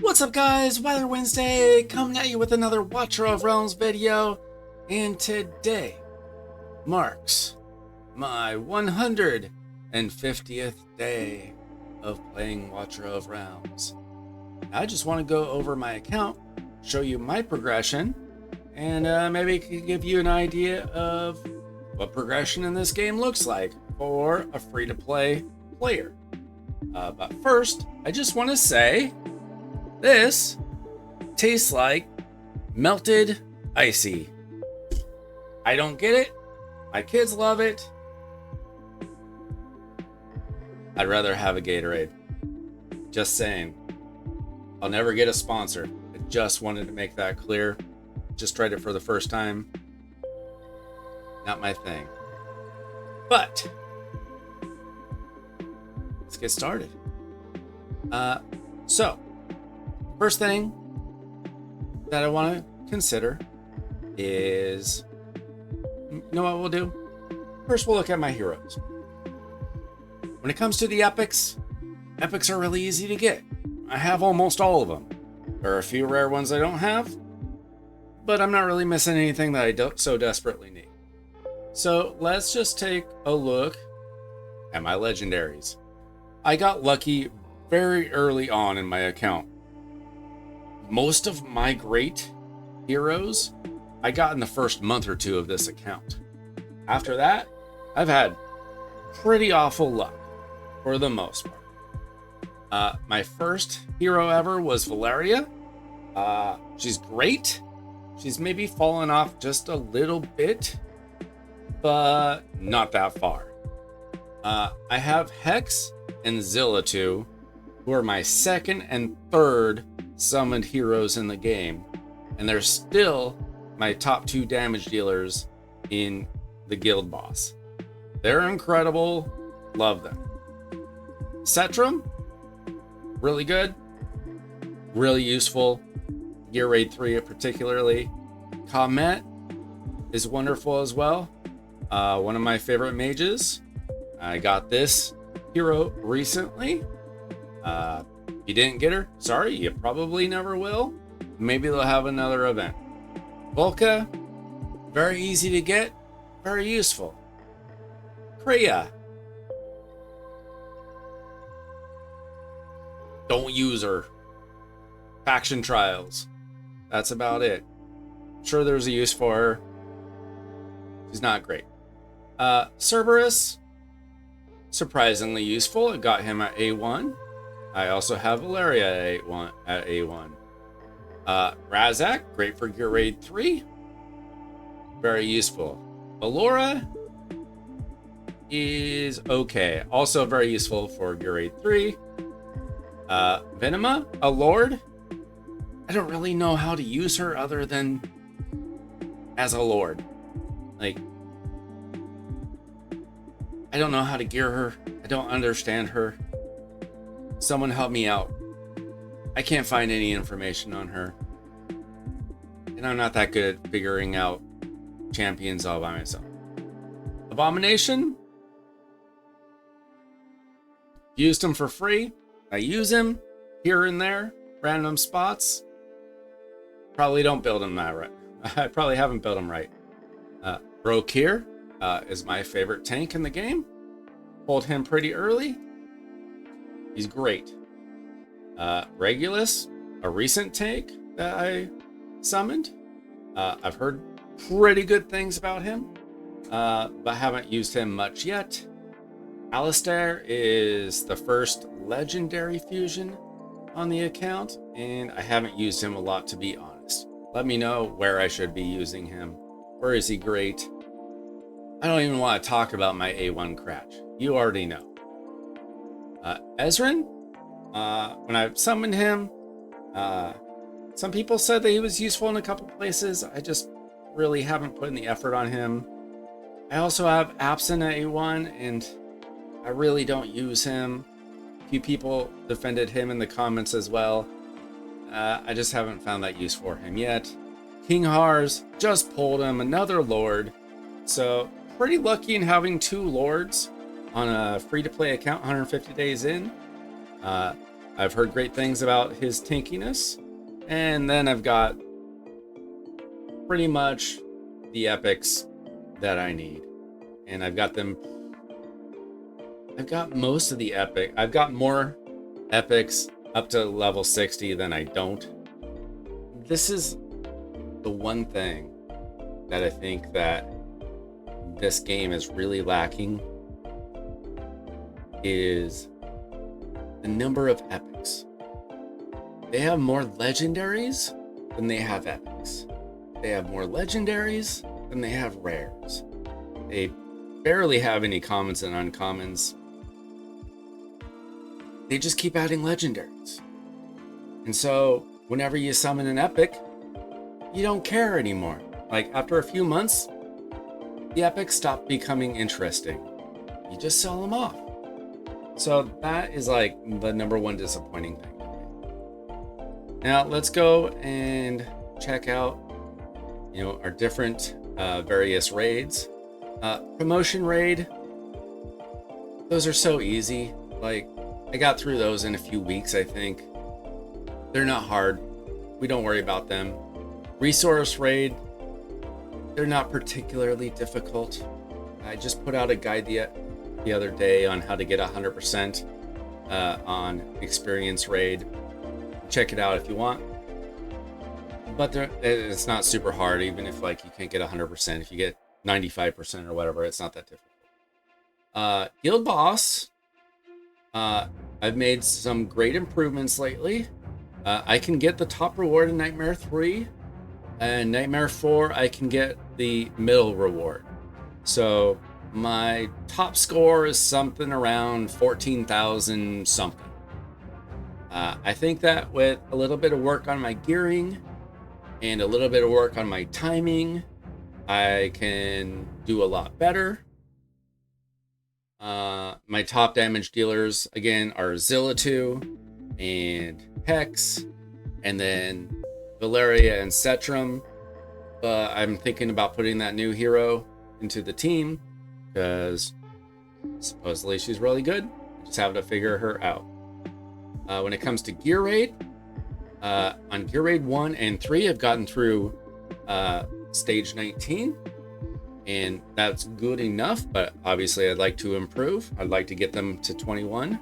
What's up, guys? Weather Wednesday coming at you with another Watcher of Realms video, and today marks my 150th day of playing Watcher of Realms. I just want to go over my account, show you my progression, and maybe it could give you an idea of what progression in this game looks like for a free-to-play player. But first, I just want to say this tastes like melted icy. I don't get it. My kids love it. I'd rather have a Gatorade. Just saying. I'll never get a sponsor. I just wanted to make that clear. Just tried it for the first time. Not my thing. But let's get started. So first thing that I want to consider is, you know what we'll do? First, we'll look at my heroes. When it comes to the epics are really easy to get. I have almost all of them. There are a few rare ones I don't have, but I'm not really missing anything that I don't so desperately need. So let's just take a look at my legendaries. I got lucky very early on in my account. Most of my great heroes I got in the first month or two of this account. After that, I've had pretty awful luck for the most part. My first hero ever was Valeria. She's great. She's maybe fallen off just a little bit, but not that far. I have Hex and Zillatu, who are my second and third summoned heroes in the game, and they're still my top two damage dealers in the guild boss. They're incredible. Love them. Setram, really good, really useful. Gear Raid 3 particularly. Comet is wonderful as well. One of my favorite mages. I got this hero recently. You didn't get her? Sorry, you probably never will. Maybe they'll have another event. Volca, very easy to get, very useful. Kreia, don't use her. Faction trials, that's about it. Sure, there's a use for her. She's not great. Cerberus, surprisingly useful. I got him at A1. I also have Valeria at A1. Razak, great for Gear Raid 3. Very useful. Allura is okay. Also very useful for Gear Raid 3. Venema, a lord. I don't really know how to use her other than as a lord. Like, I don't know how to gear her. I don't understand her. Someone help me out. I can't find any information on her. And I'm not that good at figuring out champions all by myself. Abomination. Used him for free. I use him here and there. Random spots. Probably don't build him that right. I probably haven't built him right. Brokir is my favorite tank in the game. Pulled him pretty early. He's great. Regulus, a recent tank that I summoned. I've heard pretty good things about him, but haven't used him much yet. Alistair is the first legendary fusion on the account, and I haven't used him a lot, to be honest. Let me know where I should be using him. Where is he great? I don't even want to talk about my A1 Cratch. You already know. Ezrin, when I summoned him, some people said that he was useful in a couple places. I just really haven't put in the effort on him. I also have Absent at A1, and I really don't use him. A few people defended him in the comments as well. I just haven't found that use for him yet. King Hars, just pulled him, another lord. So pretty lucky in having two lords on a free-to-play account 150 days in. I've heard great things about his tankiness. And then I've got pretty much the epics that I need. And I've got most of the epic. I've got more epics up to level 60 than I don't. This is the one thing that I think that this game is really lacking, is the number of epics. They have more legendaries than they have epics. They have more legendaries than they have rares. They barely have any commons and uncommons. They just keep adding legendaries. And so whenever you summon an epic, you don't care anymore. Like after a few months, the epics stop becoming interesting. You just sell them off. So that is like the number one disappointing thing. Now let's go and check out, our different various raids. Promotion raid, those are so easy. Like I got through those in a few weeks, I think. They're not hard. We don't worry about them. Resource raid, they're not particularly difficult. I just put out a guide the other day on how to get 100% on experience raid. Check it out if you want. But it's not super hard, even if like you can't get 100%. If you get 95% or whatever, it's not that difficult. Guild boss, I've made some great improvements lately. I can get the top reward in Nightmare 3, and Nightmare 4 I can get the middle reward. So my top score is something around 14,000 something. I think that with a little bit of work on my gearing and a little bit of work on my timing, I can do a lot better. My top damage dealers again are Zilla2 and Hex, and then Valeria and Cetrum. I'm thinking about putting that new hero into the team because supposedly she's really good. I just have to figure her out. When it comes to gear raid, on gear raid 1 and 3, I've gotten through stage 19, and that's good enough, but obviously I'd like to improve. I'd like to get them to 21.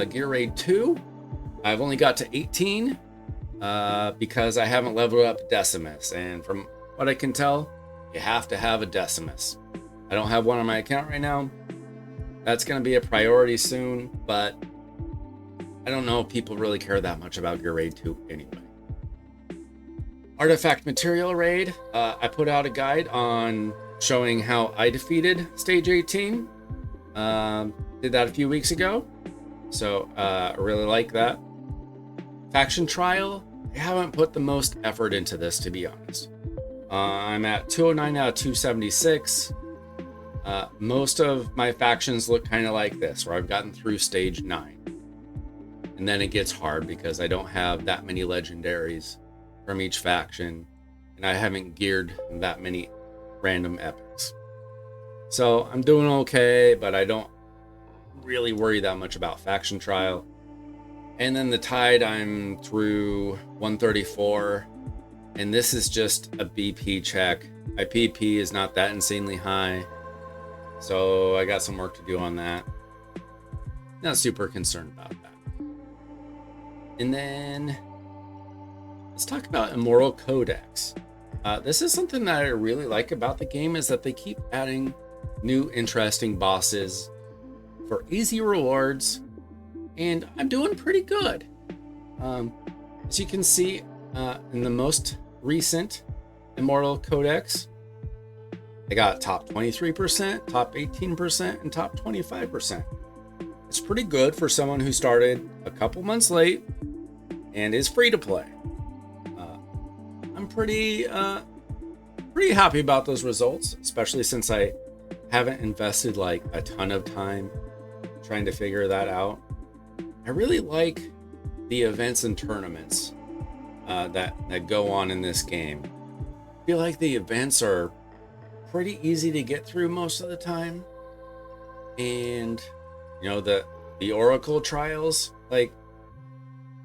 Gear raid 2, I've only got to 18 because I haven't leveled up Decimus, and from what I can tell, you have to have a Decimus. I don't have one on my account right now. That's going to be a priority soon, but I don't know if people really care that much about Gear Raid 2 anyway. Artifact Material Raid, I put out a guide on showing how I defeated Stage 18. Did that a few weeks ago, so I really like that. Faction Trial, I haven't put the most effort into this, to be honest. I'm at 209 out of 276. Most of my factions look kind of like this, where I've gotten through Stage 9. And then it gets hard because I don't have that many legendaries from each faction, and I haven't geared that many random epics. So I'm doing okay, but I don't really worry that much about Faction Trial. And then the Tide, I'm through 134, and this is just a BP check. My PP is not that insanely high, so I got some work to do on that. Not super concerned about that. And then let's talk about Immortal Codex. This is something that I really like about the game, is that they keep adding new interesting bosses for easy rewards, and I'm doing pretty good. As you can see in the most recent Immortal Codex, I got top 23%, top 18%, and top 25%. It's pretty good for someone who started a couple months late and is free to play. I'm pretty happy about those results, especially since I haven't invested like a ton of time trying to figure that out. I really like the events and tournaments that go on in this game. I feel like the events are pretty easy to get through most of the time, and the Oracle trials, like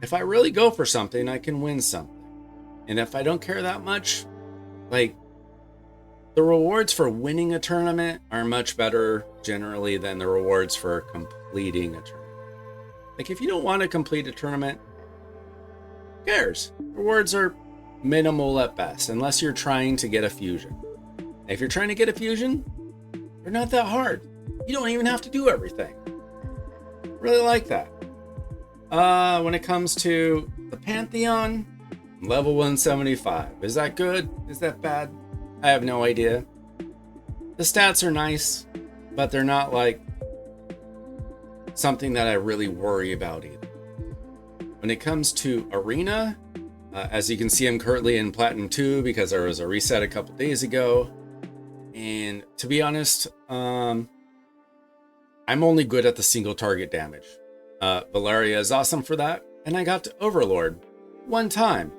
if I really go for something, I can win something. And if I don't care that much, like, the rewards for winning a tournament are much better generally than the rewards for completing a tournament. Like, if you don't want to complete a tournament, who cares? Rewards are minimal at best, unless you're trying to get a fusion. And if you're trying to get a fusion, they're not that hard. You don't even have to do everything. Really like that. When it comes to the Pantheon, level 175. Is that good? Is that bad? I have no idea. The stats are nice, but they're not like something that I really worry about either. When it comes to Arena, as you can see, I'm currently in Platinum 2 because there was a reset a couple days ago. And to be honest, I'm only good at the single target damage. Valeria is awesome for that, and I got to Overlord one time.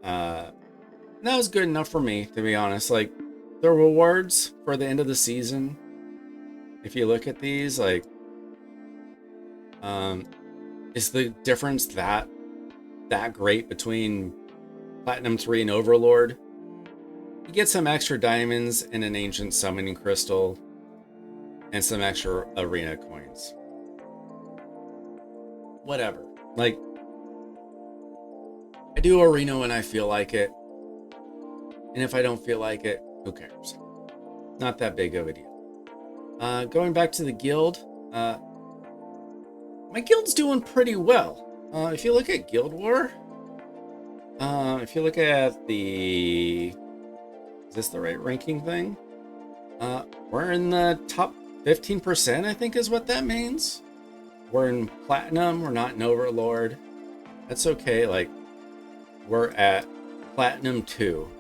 That was good enough for me, to be honest. Like, the rewards for the end of the season, if you look at these, like, is the difference that great between Platinum 3 and Overlord? You get some extra diamonds and an ancient summoning crystal and some extra arena coins. Whatever. Like, I do arena when I feel like it. And if I don't feel like it, who cares? Not that big of a deal. Going back to the guild, my guild's doing pretty well. If you look at Guild War, if you look at the... Is this the right ranking thing? We're in the top 15%, I think is what that means. We're in Platinum, we're not in Overlord. That's okay, like, we're at Platinum 2.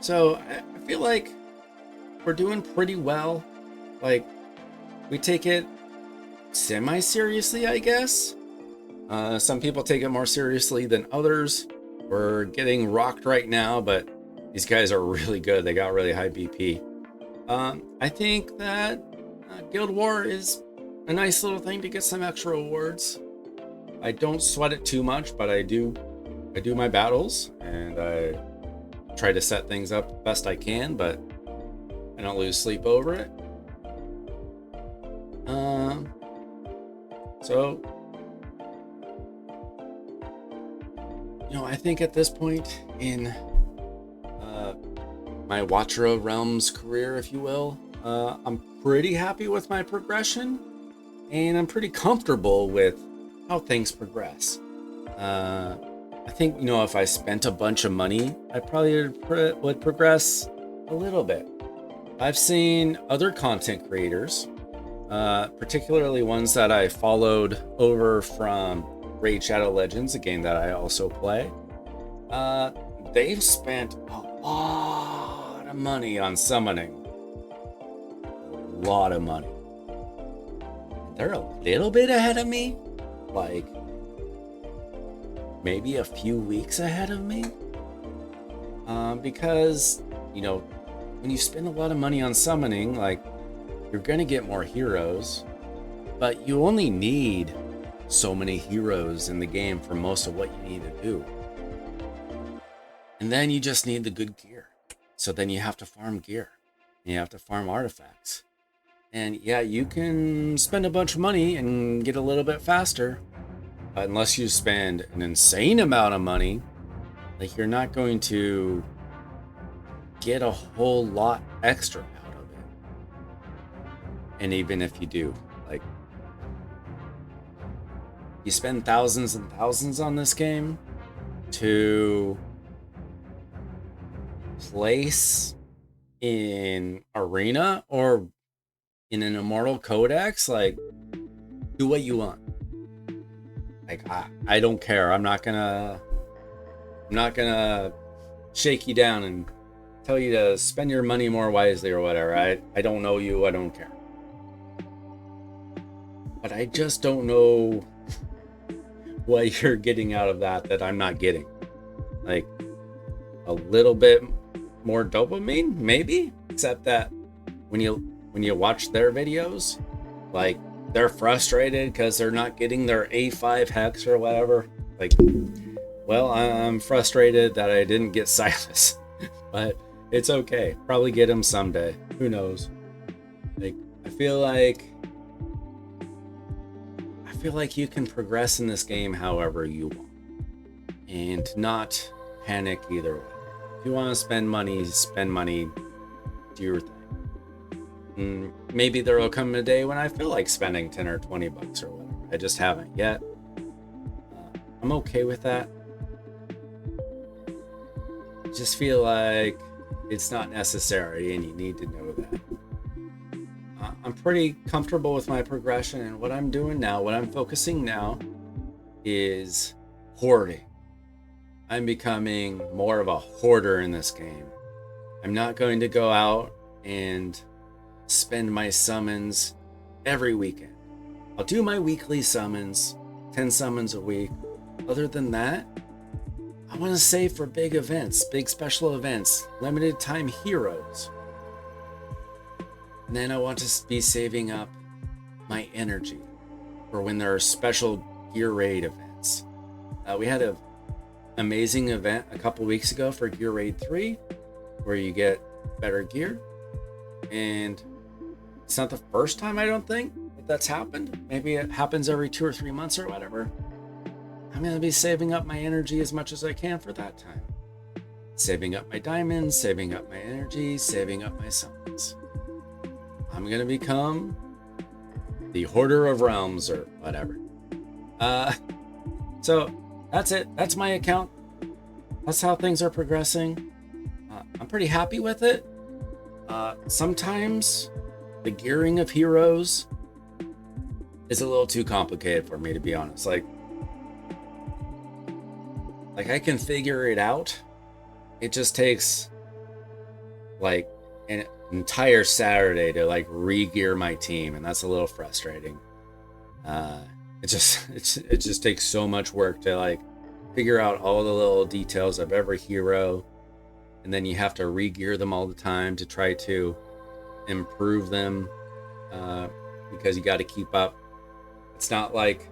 So, I feel like we're doing pretty well. Like, we take it semi-seriously, I guess. Some people take it more seriously than others. We're getting rocked right now, but these guys are really good. They got really high BP. I think that Guild War is a nice little thing to get some extra awards. I don't sweat it too much, but I do my battles, and I try to set things up best I can, but I don't lose sleep over it. So, you know, I think at this point in my Watcher Realms career, if you will, I'm pretty happy with my progression, and I'm pretty comfortable with how things progress. I think, you know, if I spent a bunch of money, I probably would progress a little bit. I've seen other content creators, particularly ones that I followed over from Raid Shadow Legends, a game that I also play. They've spent a lot of money on summoning. A lot of money. They're a little bit ahead of me. Like, maybe a few weeks ahead of me. Because, you know, when you spend a lot of money on summoning, like, you're gonna get more heroes, but you only need so many heroes in the game for most of what you need to do. And then you just need the good gear. So then you have to farm gear. And you have to farm artifacts. And yeah, you can spend a bunch of money and get a little bit faster. Unless you spend an insane amount of money, like, you're not going to get a whole lot extra out of it. And even if you do, like, you spend thousands and thousands on this game to place in Arena or in an Immortal Codex, like, do what you want. Like, I don't care. I'm not gonna shake you down and tell you to spend your money more wisely or whatever. I don't know you. I don't care. But I just don't know what you're getting out of that I'm not getting. Like, a little bit more dopamine, maybe? Except that when you watch their videos, like, they're frustrated because they're not getting their A5 hex or whatever. Like, well, I'm frustrated that I didn't get Silas, but it's okay. Probably get him someday. Who knows? Like, I feel like you can progress in this game however you want, and not panic either way. If you want to spend money, do your thing. Maybe there will come a day when I feel like spending 10 or 20 bucks or whatever. I just haven't yet. I'm okay with that. I just feel like it's not necessary, and you need to know that. I'm pretty comfortable with my progression, and what I'm doing now, what I'm focusing now, is hoarding. I'm becoming more of a hoarder in this game. I'm not going to go out and spend my summons every weekend. I'll do my weekly summons, 10 summons a week. Other than that, I want to save for big events, big special events, limited time heroes. And then I want to be saving up my energy for when there are special gear raid events. We had an amazing event a couple weeks ago for Gear Raid 3, where you get better gear. And it's not the first time, I don't think, that's happened. Maybe it happens every 2 or 3 months or whatever. I'm going to be saving up my energy as much as I can for that time. Saving up my diamonds, saving up my energy, saving up my summons. I'm going to become the Hoarder of Realms or whatever. So that's it. That's my account. That's how things are progressing. I'm pretty happy with it. Sometimes the gearing of heroes is a little too complicated for me, to be honest. Like I can figure it out. It just takes like an entire Saturday to like re-gear my team, and that's a little frustrating. It just takes so much work to like figure out all the little details of every hero, and then you have to re-gear them all the time to try to improve them, because you got to keep up. It's not like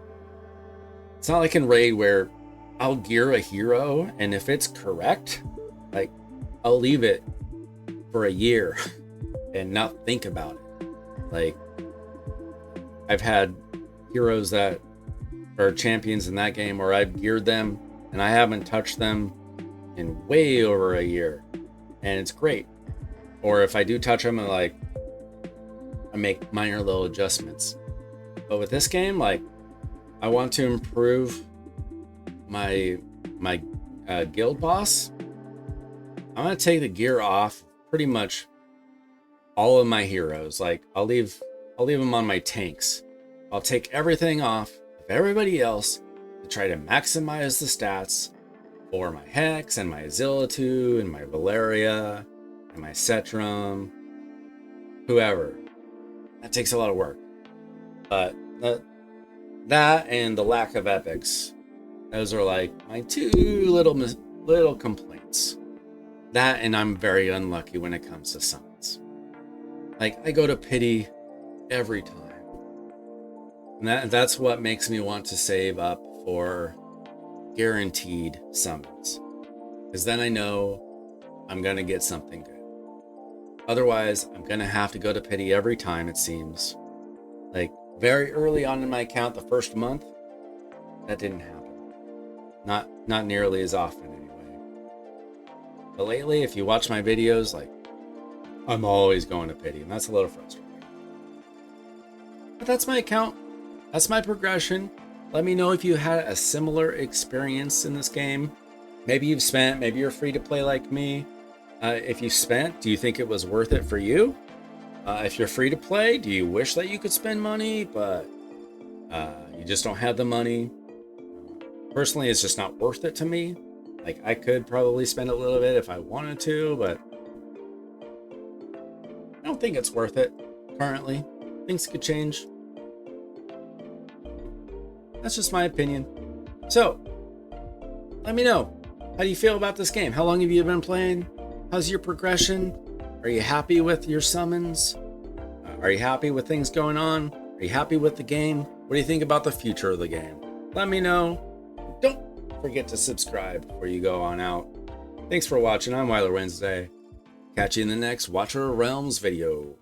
in Raid where I'll gear a hero, and if it's correct, like I'll leave it for a year and not think about it. Like I've had heroes that are champions in that game where I've geared them and I haven't touched them in way over a year, and it's great. Or if I do touch them, I make minor little adjustments. But with this game, like I want to improve my guild boss. I'm gonna take the gear off pretty much all of my heroes. Like I'll leave them on my tanks. I'll take everything off of everybody else to try to maximize the stats for my Hex and my Azilatu and my Valeria and my Cetrum, whoever. That takes a lot of work. But that and the lack of epics, those are like my two little complaints. That, and I'm very unlucky when it comes to summons. Like I go to pity every time. And that's what makes me want to save up for guaranteed summons. Because then I know I'm going to get something good. Otherwise, I'm going to have to go to pity every time, it seems. Like very early on in my account, the first month, that didn't happen. Not nearly as often anyway. But lately, if you watch my videos, like I'm always going to pity, and that's a little frustrating. But that's my account. That's my progression. Let me know if you had a similar experience in this game. Maybe you've spent, maybe you're free to play like me. If you spent, do you think it was worth it for you? If you're free to play, do you wish that you could spend money, but you just don't have the money? Personally, it's just not worth it to me. Like I could probably spend a little bit if I wanted to, but I don't think it's worth it currently. Things could change. That's just my opinion. So, let me know. How do you feel about this game? How long have you been playing? How's your progression? Are you happy with your summons? Are you happy with things going on? Are you happy with the game? What do you think about the future of the game? Let me know. Don't forget to subscribe before you go on out. Thanks for watching. I'm Weiler Wednesday. Catch you in the next Watcher Realms video.